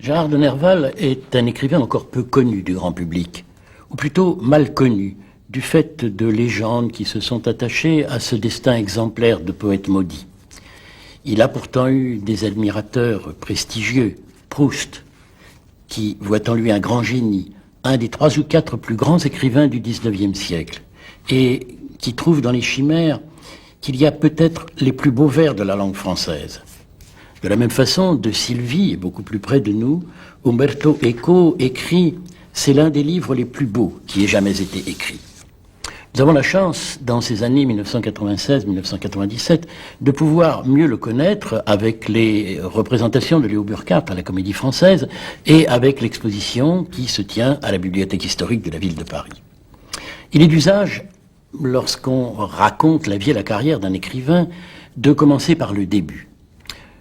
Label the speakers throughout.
Speaker 1: Gérard de Nerval est un écrivain encore peu connu du grand public, ou plutôt mal connu, du fait de légendes qui se sont attachées à ce destin exemplaire de poète maudit. Il a pourtant eu des admirateurs prestigieux, Proust, qui voit en lui un grand génie, un des 3 ou 4 plus grands écrivains du XIXe siècle, et qui trouve dans les Chimères qu'il y a peut-être les plus beaux vers de la langue française. De la même façon, de Sylvie, beaucoup plus près de nous, Umberto Eco écrit « C'est l'un des livres les plus beaux qui ait jamais été écrit ». Nous avons la chance, dans ces années 1996-1997, de pouvoir mieux le connaître avec les représentations de Léo Burckhardt à la Comédie Française et avec l'exposition qui se tient à la Bibliothèque historique de la ville de Paris. Il est d'usage, lorsqu'on raconte la vie et la carrière d'un écrivain, de commencer par le début.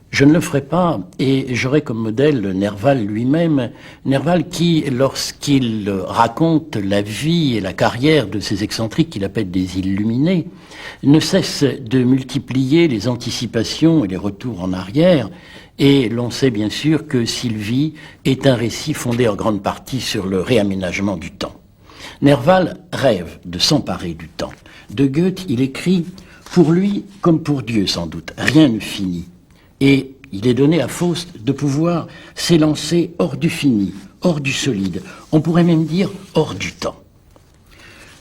Speaker 1: Je ne le ferai pas, et j'aurai comme modèle Nerval lui-même, Nerval qui, lorsqu'il raconte la vie et la carrière de ces excentriques qu'il appelle des illuminés, ne cesse de multiplier les anticipations et les retours en arrière, et l'on sait bien sûr que Sylvie est un récit fondé en grande partie sur le réaménagement du temps. Nerval rêve de s'emparer du temps. De Goethe, il écrit « Pour lui, comme pour Dieu sans doute, rien ne finit ». Et il est donné à Faust de pouvoir s'élancer hors du fini, hors du solide, on pourrait même dire hors du temps.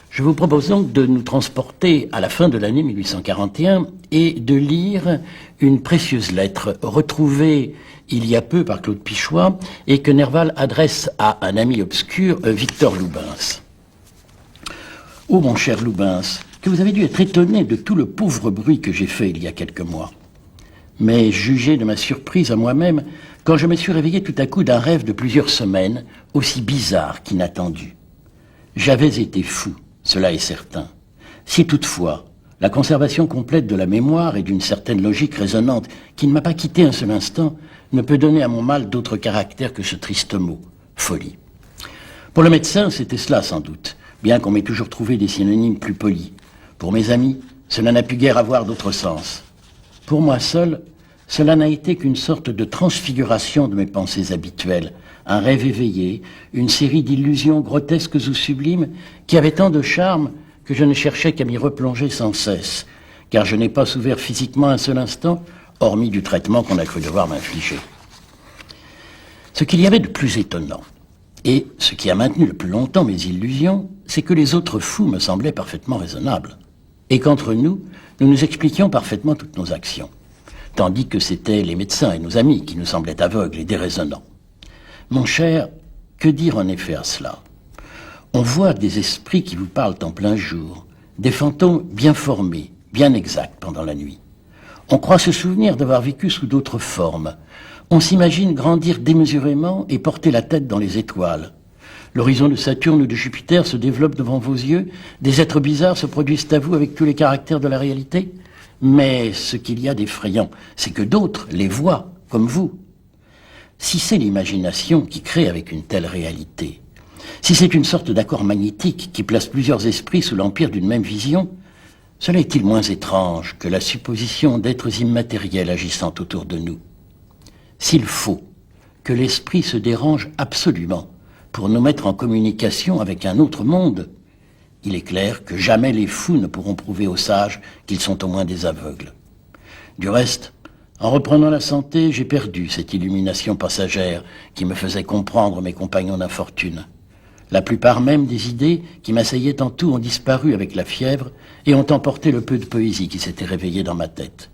Speaker 1: Je vous propose donc de nous transporter à la fin de l'année 1841 et de lire une précieuse lettre retrouvée il y a peu par Claude Pichois et que Nerval adresse à un ami obscur, Victor Loubens. « Oh mon cher Loubens, que vous avez dû être étonné de tout le pauvre bruit que j'ai fait il y a quelques mois. Mais jugez de ma surprise à moi-même quand je me suis réveillé tout à coup d'un rêve de plusieurs semaines, aussi bizarre qu'inattendu. J'avais été fou, cela est certain. Si toutefois, la conservation complète de la mémoire et d'une certaine logique raisonnante qui ne m'a pas quitté un seul instant ne peut donner à mon mal d'autre caractère que ce triste mot, folie. Pour le médecin, c'était cela sans doute, bien qu'on m'ait toujours trouvé des synonymes plus polis. Pour mes amis, cela n'a pu guère avoir d'autre sens. Pour moi seul, cela n'a été qu'une sorte de transfiguration de mes pensées habituelles, un rêve éveillé, une série d'illusions grotesques ou sublimes qui avaient tant de charme que je ne cherchais qu'à m'y replonger sans cesse, car je n'ai pas souffert physiquement un seul instant, hormis du traitement qu'on a cru devoir m'infliger. Ce qu'il y avait de plus étonnant, et ce qui a maintenu le plus longtemps mes illusions, c'est que les autres fous me semblaient parfaitement raisonnables, et qu'entre nous nous expliquions parfaitement toutes nos actions, tandis que c'étaient les médecins et nos amis qui nous semblaient aveugles et déraisonnants. Mon cher, que dire en effet à cela? On voit des esprits qui vous parlent en plein jour, des fantômes bien formés, bien exacts pendant la nuit. On croit se souvenir d'avoir vécu sous d'autres formes. On s'imagine grandir démesurément et porter la tête dans les étoiles. L'horizon de Saturne ou de Jupiter se développe devant vos yeux, des êtres bizarres se produisent à vous avec tous les caractères de la réalité. Mais ce qu'il y a d'effrayant, c'est que d'autres les voient, comme vous. Si c'est l'imagination qui crée avec une telle réalité, si c'est une sorte d'accord magnétique qui place plusieurs esprits sous l'empire d'une même vision, cela est-il moins étrange que la supposition d'êtres immatériels agissant autour de nous? S'il faut que l'esprit se dérange absolument pour nous mettre en communication avec un autre monde, il est clair que jamais les fous ne pourront prouver aux sages qu'ils sont au moins des aveugles. Du reste, en reprenant la santé, j'ai perdu cette illumination passagère qui me faisait comprendre mes compagnons d'infortune. La plupart même des idées qui m'assaillaient en tout ont disparu avec la fièvre et ont emporté le peu de poésie qui s'était réveillé dans ma tête.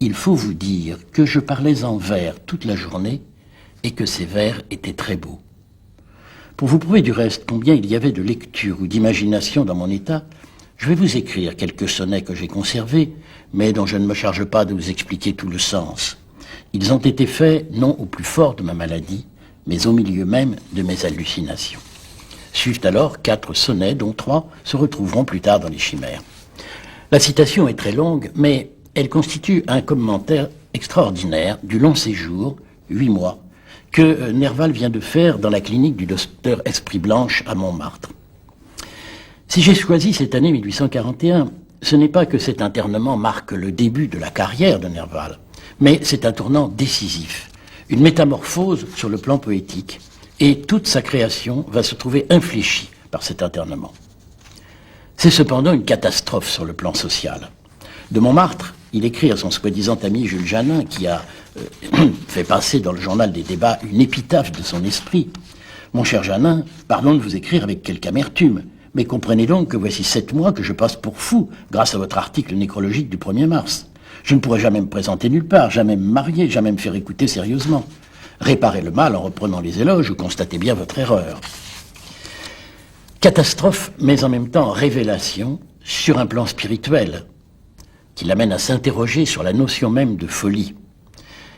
Speaker 1: Il faut vous dire que je parlais en vers toute la journée et que ces vers étaient très beaux. Pour vous prouver du reste combien il y avait de lecture ou d'imagination dans mon état, je vais vous écrire quelques sonnets que j'ai conservés, mais dont je ne me charge pas de vous expliquer tout le sens. Ils ont été faits non au plus fort de ma maladie, mais au milieu même de mes hallucinations. Suivent alors 4 sonnets, dont 3 se retrouveront plus tard dans les Chimères. La citation est très longue, mais elle constitue un commentaire extraordinaire du long séjour, 8 mois, que Nerval vient de faire dans la clinique du docteur Esprit Blanche à Montmartre. Si j'ai choisi cette année 1841, ce n'est pas que cet internement marque le début de la carrière de Nerval, mais c'est un tournant décisif, une métamorphose sur le plan poétique, et toute sa création va se trouver infléchie par cet internement. C'est cependant une catastrophe sur le plan social. De Montmartre, il écrit à son soi-disant ami Jules Janin, qui a fait passer dans le journal des débats une épitaphe de son esprit. « Mon cher Janin, pardon de vous écrire avec quelque amertume, mais comprenez donc que voici 7 mois que je passe pour fou grâce à votre article nécrologique du 1er mars. Je ne pourrai jamais me présenter nulle part, jamais me marier, jamais me faire écouter sérieusement. Réparez le mal en reprenant les éloges ou constatez bien votre erreur. » Catastrophe, mais en même temps révélation sur un plan spirituel, qui l'amène à s'interroger sur la notion même de folie.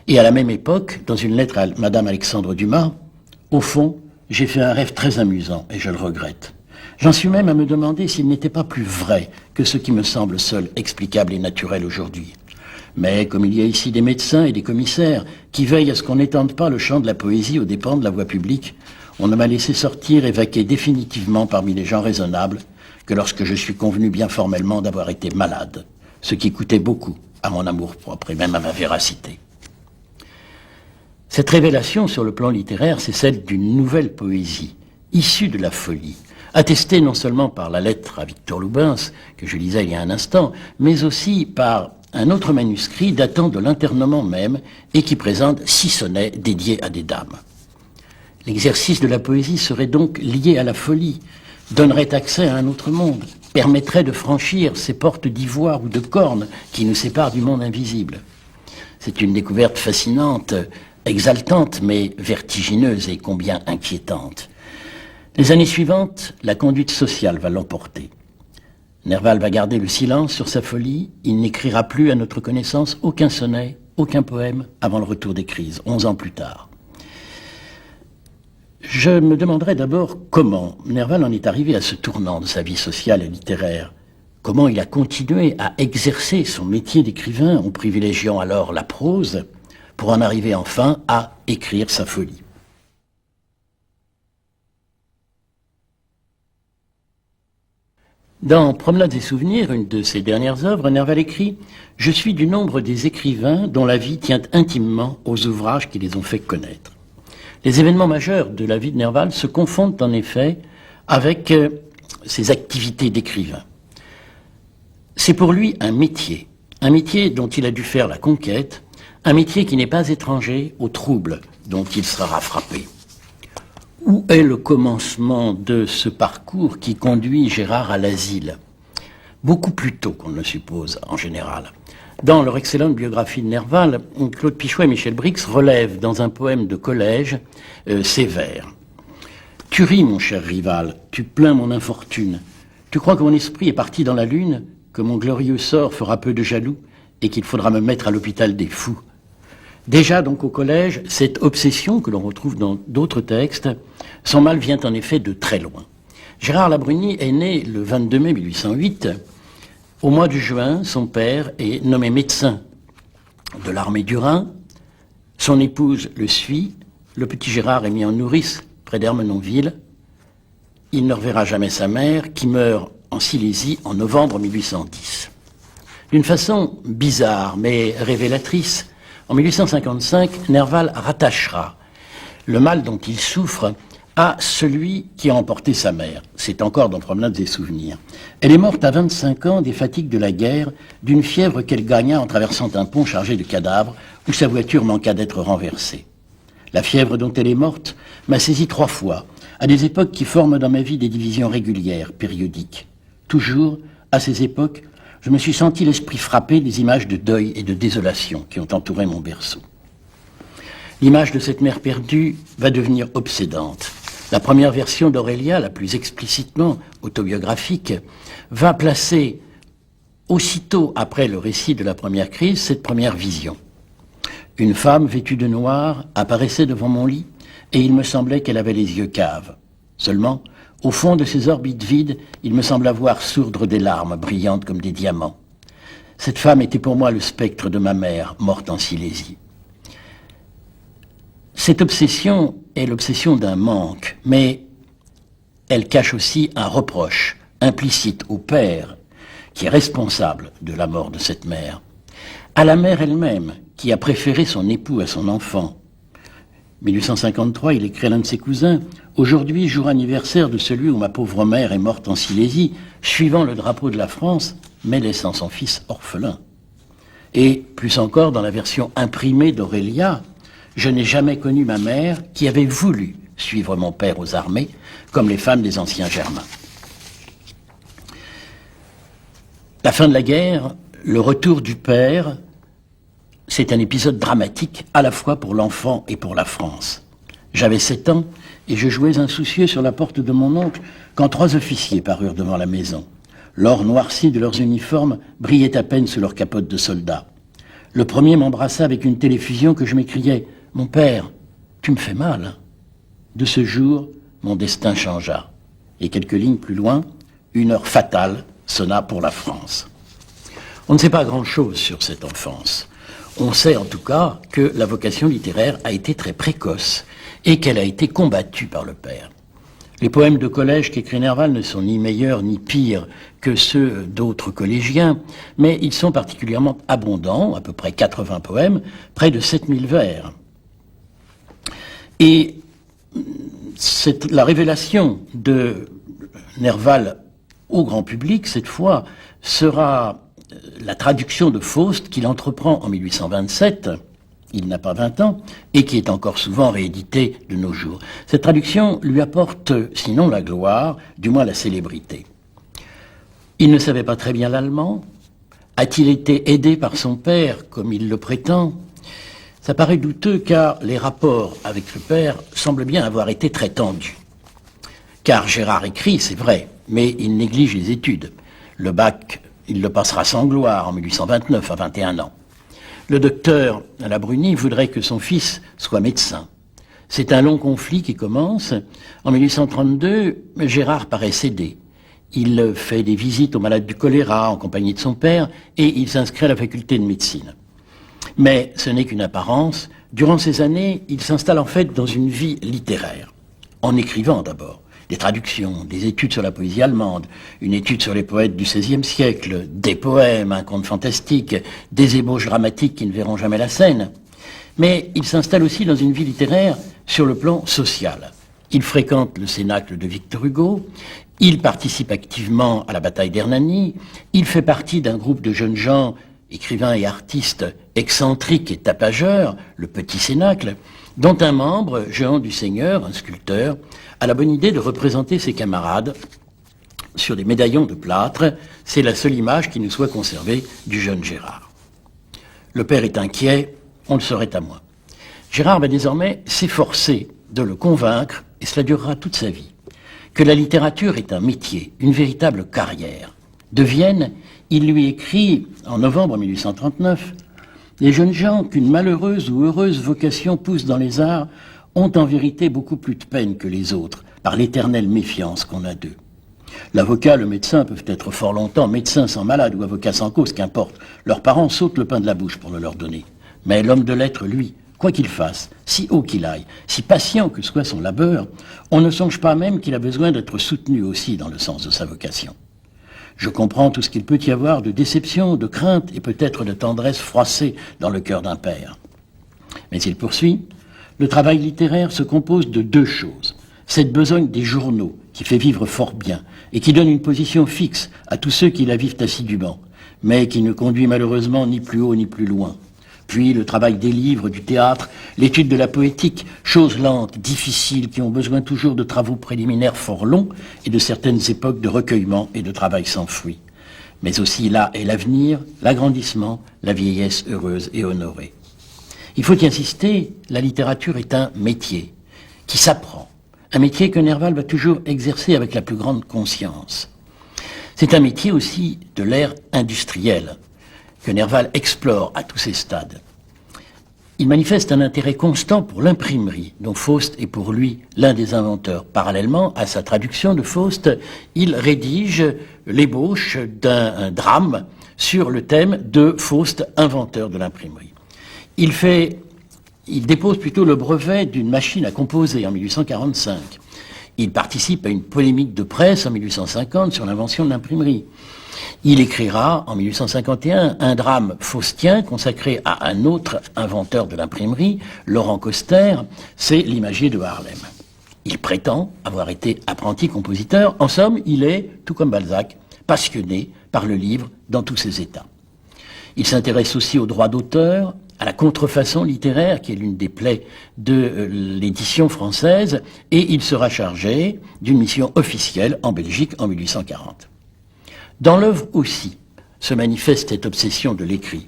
Speaker 1: Et à la même époque, dans une lettre à Madame Alexandre Dumas, « Au fond, j'ai fait un rêve très amusant et je le regrette. J'en suis même à me demander s'il n'était pas plus vrai que ce qui me semble seul explicable et naturel aujourd'hui. Mais comme il y a ici des médecins et des commissaires qui veillent à ce qu'on n'étende pas le champ de la poésie aux dépens de la voie publique, on ne m'a laissé sortir et vaquer définitivement parmi les gens raisonnables que lorsque je suis convenu bien formellement d'avoir été malade, ce qui coûtait beaucoup à mon amour-propre et même à ma véracité. » Cette révélation sur le plan littéraire, c'est celle d'une nouvelle poésie, issue de la folie, attestée non seulement par la lettre à Victor Loubens, que je lisais il y a un instant, mais aussi par un autre manuscrit datant de l'internement même et qui présente 6 sonnets dédiés à des dames. L'exercice de la poésie serait donc lié à la folie, donnerait accès à un autre monde, permettrait de franchir ces portes d'ivoire ou de corne qui nous séparent du monde invisible. C'est une découverte fascinante, exaltante, mais vertigineuse et combien inquiétante. Les années suivantes, la conduite sociale va l'emporter. Nerval va garder le silence sur sa folie, il n'écrira plus à notre connaissance aucun sonnet, aucun poème avant le retour des crises, 11 ans plus tard. Je me demanderai d'abord comment Nerval en est arrivé à ce tournant de sa vie sociale et littéraire. Comment il a continué à exercer son métier d'écrivain en privilégiant alors la prose pour en arriver enfin à écrire sa folie. Dans Promenades et souvenirs, une de ses dernières œuvres, Nerval écrit « Je suis du nombre des écrivains dont la vie tient intimement aux ouvrages qui les ont fait connaître. » Les événements majeurs de la vie de Nerval se confondent en effet avec ses activités d'écrivain. C'est pour lui un métier dont il a dû faire la conquête, un métier qui n'est pas étranger aux troubles dont il sera frappé. Où est le commencement de ce parcours qui conduit Gérard à l'asile? Beaucoup plus tôt qu'on ne le suppose en général. Dans leur excellente biographie de Nerval, Claude Pichot et Michel Brix relèvent dans un poème de collège ces vers. « Tu ris, mon cher rival, tu plains mon infortune. Tu crois que mon esprit est parti dans la lune, que mon glorieux sort fera peu de jaloux et qu'il faudra me mettre à l'hôpital des fous. » Déjà donc au collège, cette obsession que l'on retrouve dans d'autres textes, son mal vient en effet de très loin. Gérard Labruni est né le 22 mai 1808. Au mois de juin, son père est nommé médecin de l'armée du Rhin. Son épouse le suit. Le petit Gérard est mis en nourrice près d'Ermenonville. Il ne reverra jamais sa mère, qui meurt en Silésie en novembre 1810. D'une façon bizarre mais révélatrice, en 1855, Nerval rattachera le mal dont il souffre à celui qui a emporté sa mère. C'est encore dans Promenades et souvenirs. Elle est morte à 25 ans des fatigues de la guerre, d'une fièvre qu'elle gagna en traversant un pont chargé de cadavres où sa voiture manqua d'être renversée. La fièvre dont elle est morte m'a saisi 3 fois, à des époques qui forment dans ma vie des divisions régulières, périodiques. Toujours, à ces époques, je me suis senti l'esprit frappé des images de deuil et de désolation qui ont entouré mon berceau. L'image de cette mère perdue va devenir obsédante. La première version d'Aurélia, la plus explicitement autobiographique, va placer aussitôt après le récit de la première crise cette première vision. Une femme vêtue de noir apparaissait devant mon lit et il me semblait qu'elle avait les yeux caves. Seulement, au fond de ses orbites vides, il me sembla voir sourdre des larmes brillantes comme des diamants. Cette femme était pour moi le spectre de ma mère, morte en Silésie. Cette obsession est l'obsession d'un manque, mais elle cache aussi un reproche implicite au père qui est responsable de la mort de cette mère, à la mère elle-même qui a préféré son époux à son enfant, 1853, il écrit à l'un de ses cousins « Aujourd'hui, jour anniversaire de celui où ma pauvre mère est morte en Silésie, suivant le drapeau de la France, mais laissant son fils orphelin. » Et plus encore, dans la version imprimée d'Aurélia, « Je n'ai jamais connu ma mère qui avait voulu suivre mon père aux armées, comme les femmes des anciens Germains. » La fin de la guerre, le retour du père, c'est un épisode dramatique à la fois pour l'enfant et pour la France. J'avais 7 ans et je jouais insoucieux sur la porte de mon oncle quand 3 officiers parurent devant la maison. L'or noirci de leurs uniformes brillait à peine sous leurs capotes de soldats. Le premier m'embrassa avec une telle effusion que je m'écriai « Mon père, tu me fais mal !» De ce jour, mon destin changea. Et quelques lignes plus loin, une heure fatale sonna pour la France. On ne sait pas grand-chose sur cette enfance. On sait en tout cas que la vocation littéraire a été très précoce et qu'elle a été combattue par le père. Les poèmes de collège qu'écrit Nerval ne sont ni meilleurs ni pires que ceux d'autres collégiens, mais ils sont particulièrement abondants, à peu près 80 poèmes, près de 7000 vers. Et la révélation de Nerval au grand public, cette fois, sera la traduction de Faust qu'il entreprend en 1827, il n'a pas 20 ans, et qui est encore souvent rééditée de nos jours. Cette traduction lui apporte, sinon la gloire, du moins la célébrité. Il ne savait pas très bien l'allemand. A-t-il été aidé par son père, comme il le prétend? Ça paraît douteux car les rapports avec le père semblent bien avoir été très tendus. Car Gérard écrit, c'est vrai, mais il néglige les études. Le bac, il le passera sans gloire en 1829, à 21 ans. Le docteur Labruni voudrait que son fils soit médecin. C'est un long conflit qui commence. En 1832, Gérard paraît céder. Il fait des visites aux malades du choléra en compagnie de son père et il s'inscrit à la faculté de médecine. Mais ce n'est qu'une apparence. Durant ces années, il s'installe en fait dans une vie littéraire, en écrivant d'abord. Des traductions, des études sur la poésie allemande, une étude sur les poètes du XVIe siècle, des poèmes, un conte fantastique, des ébauches dramatiques qui ne verront jamais la scène. Mais il s'installe aussi dans une vie littéraire sur le plan social. Il fréquente le cénacle de Victor Hugo, il participe activement à la bataille d'Hernani, il fait partie d'un groupe de jeunes gens, écrivains et artistes excentriques et tapageurs, le Petit Cénacle, dont un membre, Jehan du Seigneur, un sculpteur, a la bonne idée de représenter ses camarades sur des médaillons de plâtre. C'est la seule image qui nous soit conservée du jeune Gérard. Le père est inquiet, on le saurait à moins. Gérard va désormais s'efforcer de le convaincre, et cela durera toute sa vie, que la littérature est un métier, une véritable carrière. De Vienne, il lui écrit, en novembre 1839, « Les jeunes gens qu'une malheureuse ou heureuse vocation pousse dans les arts ont en vérité beaucoup plus de peine que les autres, par l'éternelle méfiance qu'on a d'eux. L'avocat, le médecin peuvent être fort longtemps médecins sans malade ou avocats sans cause, qu'importe. Leurs parents sautent le pain de la bouche pour le leur donner. Mais l'homme de lettres, lui, quoi qu'il fasse, si haut qu'il aille, si patient que soit son labeur, on ne songe pas même qu'il a besoin d'être soutenu aussi dans le sens de sa vocation. Je comprends tout ce qu'il peut y avoir de déception, de crainte et peut-être de tendresse froissée dans le cœur d'un père. » Mais il poursuit, « Le travail littéraire se compose de 2 choses. Cette besogne des journaux, qui fait vivre fort bien, et qui donne une position fixe à tous ceux qui la vivent assidûment, mais qui ne conduit malheureusement ni plus haut ni plus loin. Puis le travail des livres, du théâtre, l'étude de la poétique, choses lentes, difficiles, qui ont besoin toujours de travaux préliminaires fort longs et de certaines époques de recueillement et de travail sans fruit. Mais aussi là est l'avenir, l'agrandissement, la vieillesse heureuse et honorée. Il faut y insister, la littérature est un métier qui s'apprend, un métier que Nerval va toujours exercer avec la plus grande conscience. C'est un métier aussi de l'ère industrielle, que Nerval explore à tous ses stades. Il manifeste un intérêt constant pour l'imprimerie, dont Faust est pour lui l'un des inventeurs. Parallèlement à sa traduction de Faust, il rédige l'ébauche d'un drame sur le thème de Faust, inventeur de l'imprimerie. Il dépose plutôt le brevet d'une machine à composer en 1845. Il participe à une polémique de presse en 1850 sur l'invention de l'imprimerie. Il écrira en 1851 un drame faustien consacré à un autre inventeur de l'imprimerie, Laurent Coster, c'est L'Imagier de Harlem. Il prétend avoir été apprenti compositeur. En somme, il est, tout comme Balzac, passionné par le livre dans tous ses états. Il s'intéresse aussi aux droits d'auteur, à la contrefaçon littéraire, qui est l'une des plaies de l'édition française, et il sera chargé d'une mission officielle en Belgique en 1840. Dans l'œuvre aussi se manifeste cette obsession de l'écrit.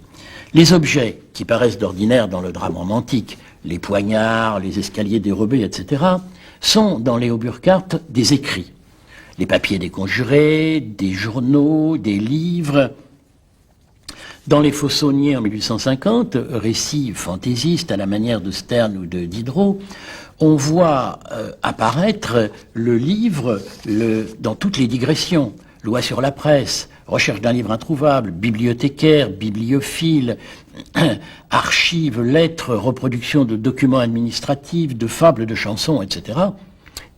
Speaker 1: Les objets qui paraissent d'ordinaire dans le drame romantique, les poignards, les escaliers dérobés, etc., sont dans Léo Burckhardt des écrits. Les papiers des conjurés, des journaux, des livres. Dans Les Faux-Sauniers en 1850, récit fantaisiste à la manière de Sterne ou de Diderot, on voit apparaître le livre dans toutes les digressions. Loi sur la presse, recherche d'un livre introuvable, bibliothécaire, bibliophile, archives, lettres, reproduction de documents administratifs, de fables, de chansons, etc.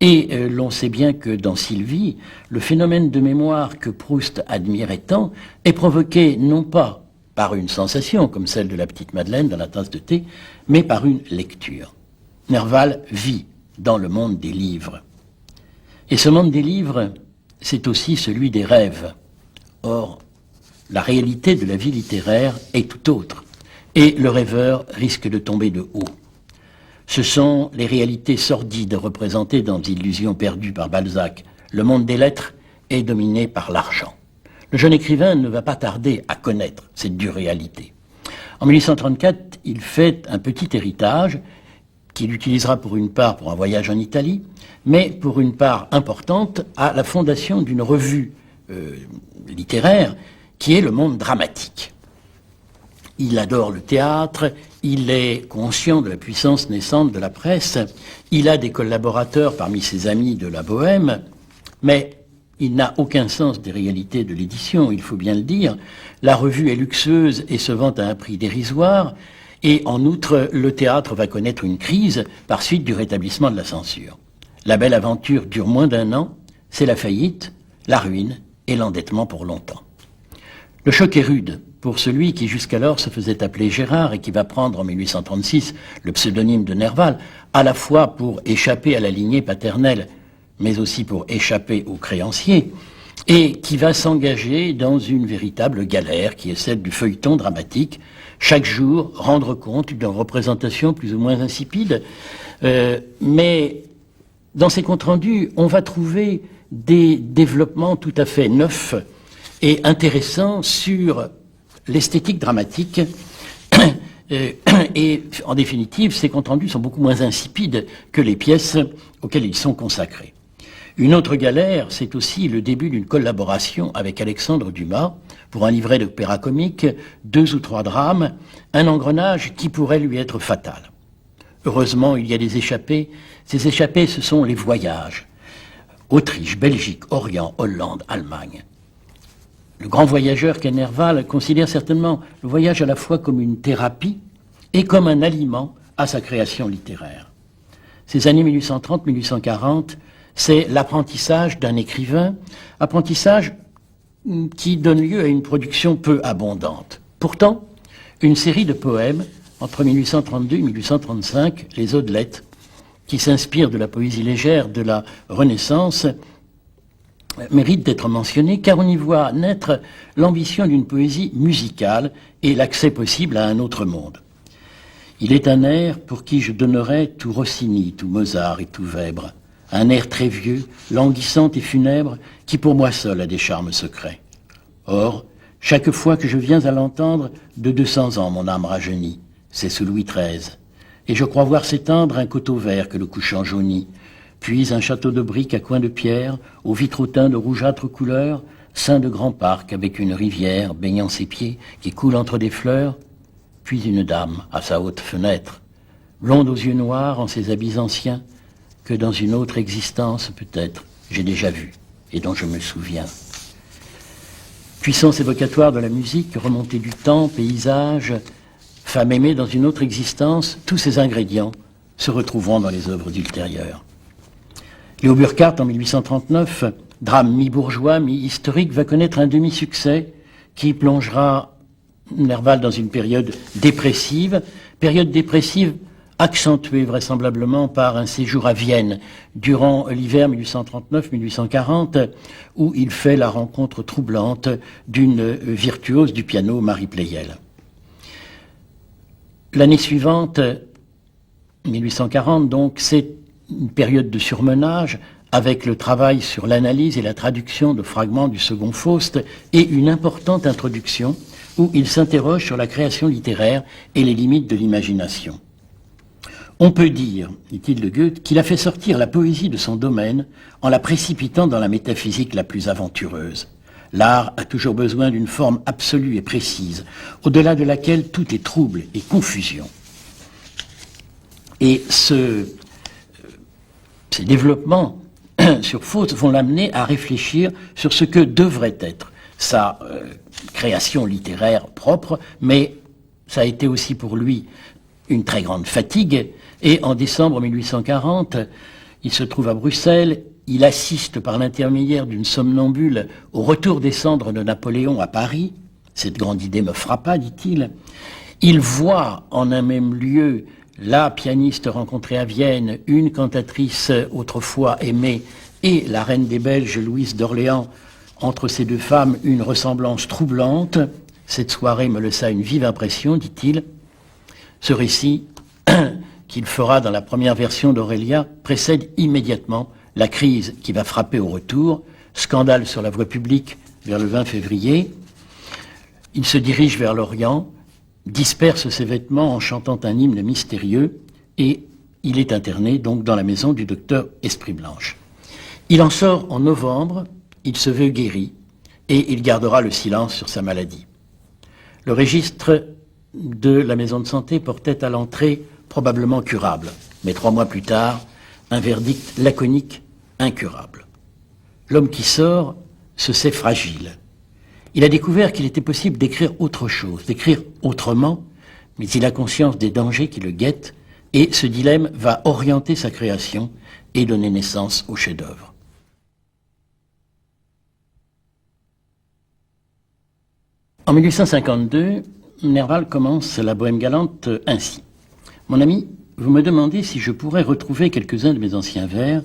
Speaker 1: Et l'on sait bien que dans Sylvie, le phénomène de mémoire que Proust admirait tant est provoqué non pas par une sensation comme celle de la petite Madeleine dans la tasse de thé, mais par une lecture. Nerval vit dans le monde des livres. Et ce monde des livres, c'est aussi celui des rêves. Or, la réalité de la vie littéraire est tout autre, et le rêveur risque de tomber de haut. Ce sont les réalités sordides représentées dans Illusions perdues par Balzac. Le monde des lettres est dominé par l'argent. Le jeune écrivain ne va pas tarder à connaître cette dure réalité. En 1834, il fait un petit héritage qu'il utilisera pour une part pour un voyage en Italie, mais pour une part importante à la fondation d'une revue littéraire qui est Le Monde dramatique. Il adore le théâtre, il est conscient de la puissance naissante de la presse, il a des collaborateurs parmi ses amis de la Bohème, mais il n'a aucun sens des réalités de l'édition, il faut bien le dire. La revue est luxueuse et se vend à un prix dérisoire, et en outre, le théâtre va connaître une crise par suite du rétablissement de la censure. La belle aventure dure moins d'1 an, c'est la faillite, la ruine et l'endettement pour longtemps. Le choc est rude pour celui qui jusqu'alors se faisait appeler Gérard et qui va prendre en 1836 le pseudonyme de Nerval, à la fois pour échapper à la lignée paternelle, mais aussi pour échapper aux créanciers, et qui va s'engager dans une véritable galère qui est celle du feuilleton dramatique, chaque jour rendre compte d'une représentation plus ou moins insipide, mais dans ces comptes rendus, on va trouver des développements tout à fait neufs et intéressants sur l'esthétique dramatique. Et en définitive, ces comptes rendus sont beaucoup moins insipides que les pièces auxquelles ils sont consacrés. Une autre galère, c'est aussi le début d'une collaboration avec Alexandre Dumas pour un livret d'opéra comique, 2 ou 3 drames, un engrenage qui pourrait lui être fatal. Heureusement, il y a des échappées. Ces échappées, ce sont les voyages. Autriche, Belgique, Orient, Hollande, Allemagne. Le grand voyageur qu'est Nerval considère certainement le voyage à la fois comme une thérapie et comme un aliment à sa création littéraire. Ces années 1830-1840, c'est l'apprentissage d'un écrivain, apprentissage qui donne lieu à une production peu abondante. Pourtant, une série de poèmes, entre 1832 et 1835, les Odelettes, qui s'inspirent de la poésie légère de la Renaissance, mérite d'être mentionné car on y voit naître l'ambition d'une poésie musicale et l'accès possible à un autre monde. Il est un air pour qui je donnerais tout Rossini, tout Mozart et tout Weber, un air très vieux, languissant et funèbre, qui pour moi seul a des charmes secrets. Or, chaque fois que je viens à l'entendre, de 200 ans mon âme rajeunit, c'est sous Louis XIII, et je crois voir s'étendre un coteau vert que le couchant jaunit, puis un château de briques à coins de pierre, aux vitraux teints de rougeâtre couleur, sein de grand parc avec une rivière baignant ses pieds qui coule entre des fleurs, puis une dame à sa haute fenêtre, blonde aux yeux noirs en ses habits anciens, que dans une autre existence peut-être j'ai déjà vue et dont je me souviens. Puissance évocatoire de la musique, remontée du temps, paysage, femme aimée dans une autre existence, tous ces ingrédients se retrouveront dans les œuvres ultérieures. Léo Burckhardt, en 1839, drame mi-bourgeois, mi-historique, va connaître un demi-succès qui plongera Nerval dans une période dépressive accentuée vraisemblablement par un séjour à Vienne durant l'hiver 1839-1840, où il fait la rencontre troublante d'une virtuose du piano, Marie Pleyel. L'année suivante, 1840, donc, c'est une période de surmenage, avec le travail sur l'analyse et la traduction de fragments du Second Faust et une importante introduction où il s'interroge sur la création littéraire et les limites de l'imagination. On peut dire, dit-il de Goethe, qu'il a fait sortir la poésie de son domaine en la précipitant dans la métaphysique la plus aventureuse. L'art a toujours besoin d'une forme absolue et précise, au-delà de laquelle tout est trouble et confusion. Et ces développements sur Faust vont l'amener à réfléchir sur ce que devrait être sa création littéraire propre, mais ça a été aussi pour lui une très grande fatigue, et en décembre 1840, il se trouve à Bruxelles, il assiste par l'intermédiaire d'une somnambule au retour des cendres de Napoléon à Paris. Cette grande idée me frappa, dit-il. Il voit en un même lieu la pianiste rencontrée à Vienne, une cantatrice autrefois aimée, et la reine des Belges, Louise d'Orléans. Entre ces deux femmes, une ressemblance troublante. Cette soirée me laissa une vive impression, dit-il. Ce récit, qu'il fera dans la première version d'Aurélia, précède immédiatement la crise qui va frapper au retour. Scandale sur la voie publique vers le 20 février. Il se dirige vers l'Orient, disperse ses vêtements en chantant un hymne mystérieux et il est interné donc dans la maison du docteur Esprit-Blanche. Il en sort en novembre, il se veut guéri et il gardera le silence sur sa maladie. Le registre de la maison de santé portait à l'entrée probablement curable, mais 3 mois plus tard, un verdict laconique, incurable. L'homme qui sort se sait fragile. Il a découvert qu'il était possible d'écrire autre chose, d'écrire autrement, mais il a conscience des dangers qui le guettent, et ce dilemme va orienter sa création et donner naissance au chef-d'œuvre. En 1852, Nerval commence la Bohème galante ainsi. Mon ami, vous me demandez si je pourrais retrouver quelques-uns de mes anciens vers,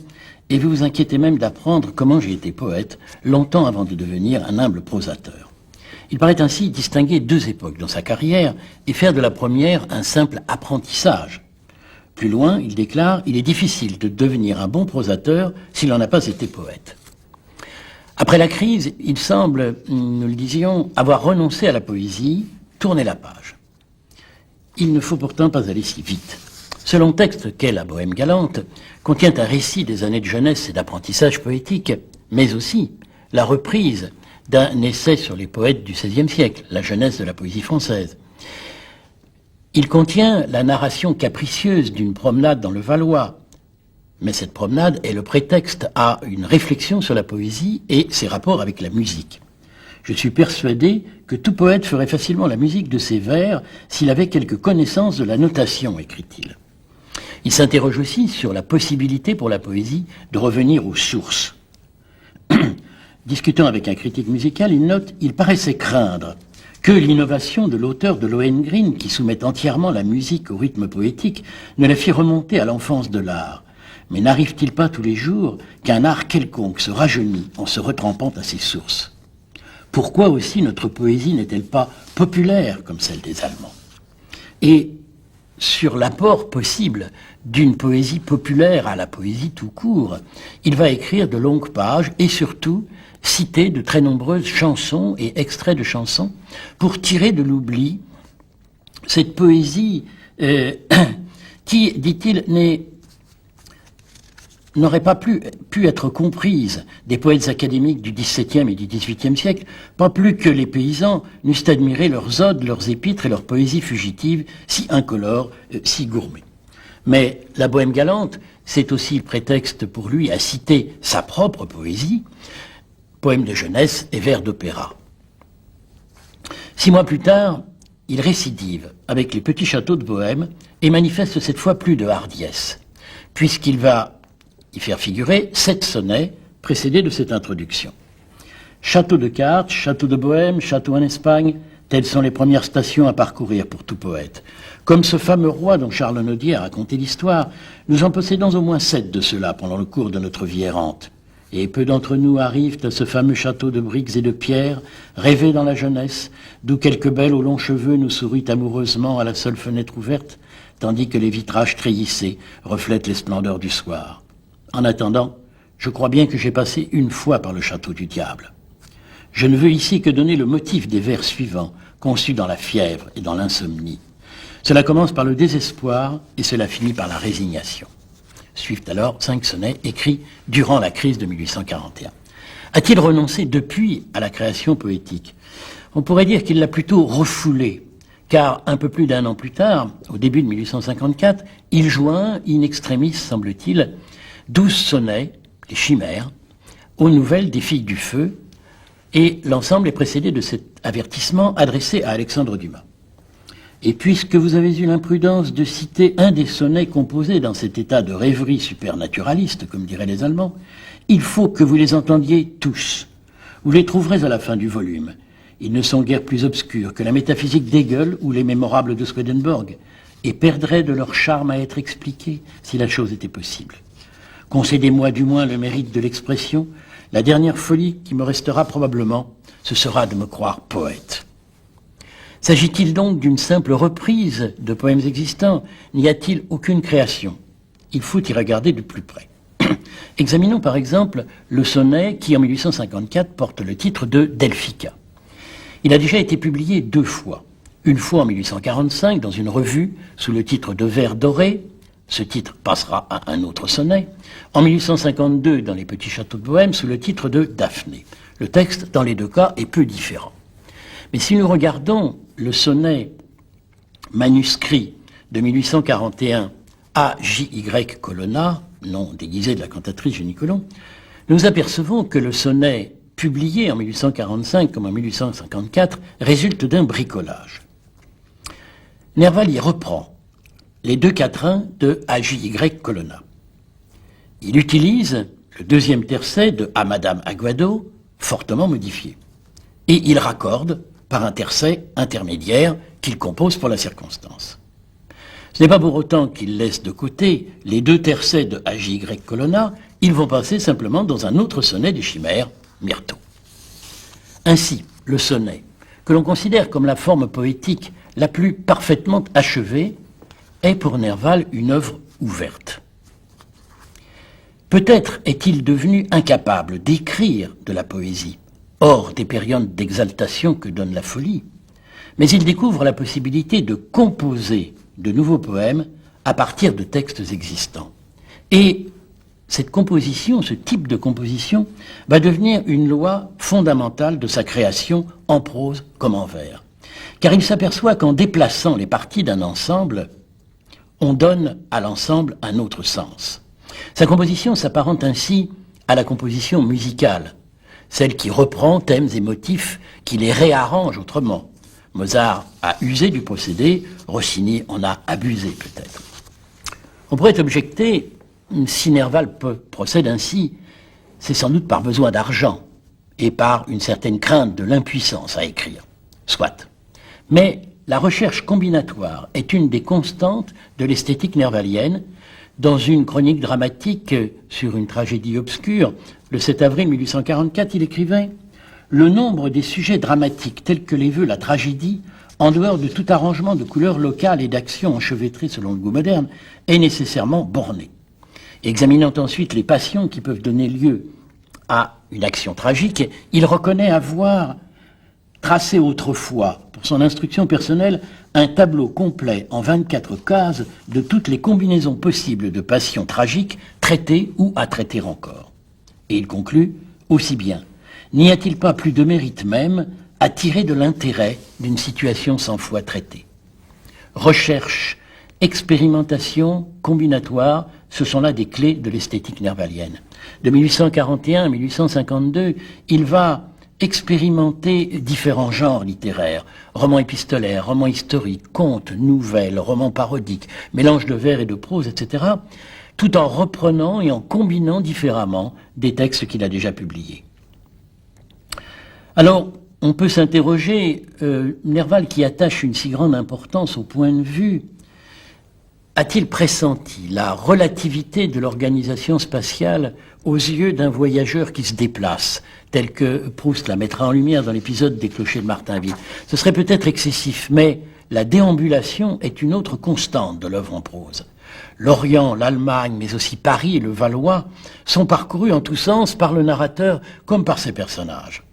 Speaker 1: et vous vous inquiétez même d'apprendre comment j'ai été poète, longtemps avant de devenir un humble prosateur. Il paraît ainsi distinguer 2 époques dans sa carrière et faire de la première un simple apprentissage. Plus loin, il déclare « Il est difficile de devenir un bon prosateur s'il n'en a pas été poète ». Après la crise, il semble, nous le disions, avoir renoncé à la poésie, tourné la page. Il ne faut pourtant pas aller si vite. Ce long texte qu'est la Bohème galante contient un récit des années de jeunesse et d'apprentissage poétique, mais aussi la reprise d'un essai sur les poètes du XVIe siècle, la jeunesse de la poésie française. Il contient la narration capricieuse d'une promenade dans le Valois, mais cette promenade est le prétexte à une réflexion sur la poésie et ses rapports avec la musique. Je suis persuadé que tout poète ferait facilement la musique de ses vers s'il avait quelque connaissance de la notation, écrit-il. Il s'interroge aussi sur la possibilité pour la poésie de revenir aux sources. Discutant avec un critique musical, il note « Il paraissait craindre que l'innovation de l'auteur de Lohengrin, qui soumet entièrement la musique au rythme poétique, ne la fit remonter à l'enfance de l'art. Mais n'arrive-t-il pas tous les jours qu'un art quelconque se rajeunit en se retrempant à ses sources ? Pourquoi aussi notre poésie n'est-elle pas populaire comme celle des Allemands ? Et sur l'apport possible d'une poésie populaire à la poésie tout court, il va écrire de longues pages et surtout citer de très nombreuses chansons et extraits de chansons pour tirer de l'oubli cette poésie qui, dit-il, n'aurait pas pu être comprise des poètes académiques du XVIIe et du XVIIIe siècle, pas plus que les paysans n'eussent admiré leurs odes, leurs épîtres et leur poésie fugitive, si incolore, si gourmet. Mais la Bohème galante, c'est aussi le prétexte pour lui à citer sa propre poésie, poèmes de jeunesse et vers d'opéra. 6 mois plus tard, il récidive avec les petits châteaux de Bohème et manifeste cette fois plus de hardiesse, puisqu'il va y faire figurer 7 sonnets précédé de cette introduction. Château de cartes, château de Bohême, château en Espagne, telles sont les premières stations à parcourir pour tout poète. Comme ce fameux roi dont Charles Nodier a raconté l'histoire, nous en possédons au moins 7 de ceux-là pendant le cours de notre vie errante. Et peu d'entre nous arrivent à ce fameux château de briques et de pierres, rêvé dans la jeunesse, d'où quelque belle aux longs cheveux nous sourit amoureusement à la seule fenêtre ouverte, tandis que les vitrages treillissés reflètent les splendeurs du soir. En attendant, je crois bien que j'ai passé une fois par le château du diable. Je ne veux ici que donner le motif des vers suivants, conçus dans la fièvre et dans l'insomnie. Cela commence par le désespoir et cela finit par la résignation. Suivent alors 5 sonnets écrits durant la crise de 1841. A-t-il renoncé depuis à la création poétique? On pourrait dire qu'il l'a plutôt refoulée, car un peu plus d'un an plus tard, au début de 1854, il joint, in extremis semble-t-il, 12 sonnets, les chimères, aux nouvelles des filles du feu, et l'ensemble est précédé de cet avertissement adressé à Alexandre Dumas. Et puisque vous avez eu l'imprudence de citer un des sonnets composés dans cet état de rêverie supernaturaliste, comme diraient les Allemands, il faut que vous les entendiez tous. Vous les trouverez à la fin du volume. Ils ne sont guère plus obscurs que la métaphysique d'Hegel ou les mémorables de Swedenborg, et perdraient de leur charme à être expliqués si la chose était possible. Concédez-moi du moins le mérite de l'expression. La dernière folie qui me restera probablement, ce sera de me croire poète. S'agit-il donc d'une simple reprise de poèmes existants? N'y a-t-il aucune création? Il faut y regarder de plus près. Examinons par exemple le sonnet qui, en 1854, porte le titre de Delphica. Il a déjà été publié 2 fois. Une fois en 1845 dans une revue sous le titre de Vers dorés. Ce titre passera à un autre sonnet. En 1852 dans les Petits Châteaux de Bohême sous le titre de Daphné. Le texte, dans les 2 cas, est peu différent. Mais si nous regardons le sonnet manuscrit de 1841 à J.Y. Colonna, nom déguisé de la cantatrice Jenny Colomb, nous apercevons que le sonnet publié en 1845 comme en 1854 résulte d'un bricolage. Nerval y reprend les 2 quatrains de A.J.Y. Colonna. Il utilise le 2e tercet de À Madame Aguado, fortement modifié. Et il raccorde par un tercet intermédiaire qu'il compose pour la circonstance. Ce n'est pas pour autant qu'il laisse de côté les 2 tercets de A.J.Y. Colonna, ils vont passer simplement dans un autre sonnet des chimères, Myrto. Ainsi, le sonnet, que l'on considère comme la forme poétique la plus parfaitement achevée, est pour Nerval une œuvre ouverte. Peut-être est-il devenu incapable d'écrire de la poésie, hors des périodes d'exaltation que donne la folie, mais il découvre la possibilité de composer de nouveaux poèmes à partir de textes existants. Et cette composition, ce type de composition, va devenir une loi fondamentale de sa création en prose comme en vers. Car il s'aperçoit qu'en déplaçant les parties d'un ensemble, on donne à l'ensemble un autre sens. Sa composition s'apparente ainsi à la composition musicale, celle qui reprend thèmes et motifs, qui les réarrange autrement. Mozart a usé du procédé, Rossini en a abusé peut-être. On pourrait objecter, si Nerval procède ainsi, c'est sans doute par besoin d'argent et par une certaine crainte de l'impuissance à écrire. Soit. Mais la recherche combinatoire est une des constantes de l'esthétique nervalienne. Dans une chronique dramatique sur une tragédie obscure, le 7 avril 1844, il écrivait « Le nombre des sujets dramatiques tels que les veut la tragédie, en dehors de tout arrangement de couleurs locales et d'actions enchevêtrées selon le goût moderne, est nécessairement borné. » Examinant ensuite les passions qui peuvent donner lieu à une action tragique, il reconnaît avoir tracé autrefois, pour son instruction personnelle, un tableau complet en 24 cases de toutes les combinaisons possibles de passions tragiques traitées ou à traiter encore. Et il conclut, aussi bien, n'y a-t-il pas plus de mérite même à tirer de l'intérêt d'une situation 100 fois traitée? Recherche, expérimentation, combinatoire, ce sont là des clés de l'esthétique nervalienne. De 1841 à 1852, il va expérimenter différents genres littéraires, romans épistolaires, romans historiques, contes, nouvelles, romans parodiques, mélange de vers et de prose, etc., tout en reprenant et en combinant différemment des textes qu'il a déjà publiés. Alors, on peut s'interroger, Nerval, qui attache une si grande importance au point de vue, a-t-il pressenti la relativité de l'organisation spatiale aux yeux d'un voyageur qui se déplace, tel que Proust la mettra en lumière dans l'épisode des Clochers de Martinville? Ce serait peut-être excessif, mais la déambulation est une autre constante de l'œuvre en prose. L'Orient, l'Allemagne, mais aussi Paris et le Valois sont parcourus en tous sens par le narrateur comme par ses personnages.